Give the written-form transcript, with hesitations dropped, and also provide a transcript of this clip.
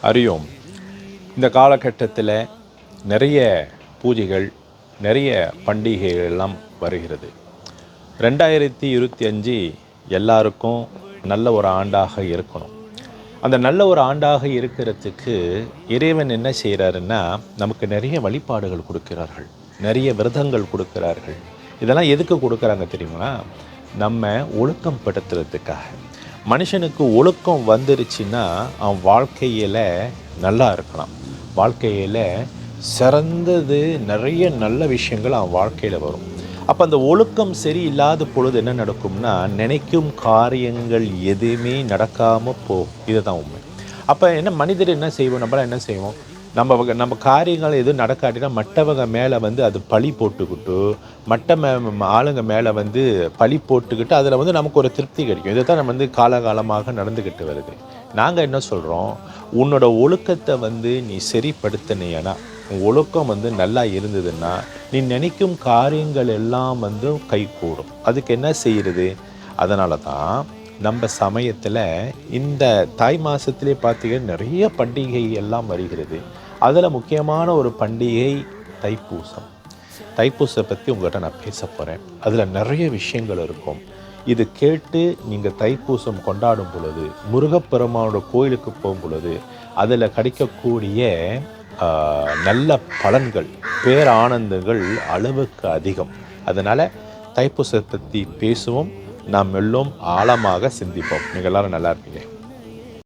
அறியோம். இந்த காலகட்டத்தில் நிறைய பூஜைகள், நிறைய பண்டிகைகள் எல்லாம் வருகிறது. 2025 எல்லாருக்கும் நல்ல ஒரு ஆண்டாக இருக்கணும். அந்த நல்ல ஒரு ஆண்டாக இருக்கிறதுக்கு இறைவன் என்ன செய்கிறாருன்னா, நமக்கு நிறைய வழிபாடுகள் கொடுக்கிறார்கள், நிறைய விரதங்கள் கொடுக்கிறார்கள். இதெல்லாம் எதுக்கு கொடுக்குறாங்க தெரியுமா? நம்ம ஒழுக்கம் படுத்துறதுக்காக. மனுஷனுக்கு ஒழுக்கம் வந்துருச்சுன்னா அவன் வாழ்க்கையில் நல்லா இருக்கலாம். வாழ்க்கையில் சிறந்தது நிறைய நல்ல விஷயங்கள் அவன் வாழ்க்கையில் வரும். அப்போ அந்த ஒழுக்கம் சரியில்லாத பொழுது என்ன நடக்கும்னா, நினைக்கும் காரியங்கள் எதுவுமே நடக்காமல் போகும். இதுதான் உண்மை. அப்போ என்ன மனிதர் என்ன செய்வோம், நம்மளாம் என்ன செய்வோம், நம்ம காரியங்கள் எதுவும் நடக்காட்டினா மற்றவங்க மேலே அது பழி போட்டுக்கிட்டு, ஆளுங்க மேலே பழி போட்டுக்கிட்டு அதில் நமக்கு ஒரு திருப்தி கிடைக்கும். இதை தான் நம்ம காலகாலமாக நடந்துக்கிட்டு வருது. நாங்கள் என்ன சொல்கிறோம், உன்னோட ஒழுக்கத்தை நீ சரிப்படுத்தினேன்னா, உன் ஒழுக்கம் நல்லா இருந்ததுன்னா நீ நினைக்கும் காரியங்கள் எல்லாம் கைகூடும். அதுக்கு என்ன செய்கிறது? அதனால தான் நம்ம சமயத்தில் இந்த தாய் மாதத்திலே பார்த்தீங்கன்னா நிறைய பண்டிகை எல்லாம் வருகிறது. அதில் முக்கியமான ஒரு பண்டிகை தைப்பூசம். தைப்பூசத்தை பற்றி உங்கள்கிட்ட நான் பேச போகிறேன். அதில் நிறைய விஷயங்கள் இருக்கும். இது கேட்டு நீங்கள் தைப்பூசம் கொண்டாடும் பொழுது, முருகப்பெருமானோட கோயிலுக்கு போகும் பொழுது அதில் கிடைக்கக்கூடிய நல்ல பலன்கள், பேரானந்தங்கள் அளவுக்கு அதிகம். அதனால் தைப்பூசத்தை பற்றி பேசுவோம், நாம் எல்லோரும் ஆழமாக சிந்திப்போம். நீங்கள் எல்லோரும் நல்லா இருப்பீங்க.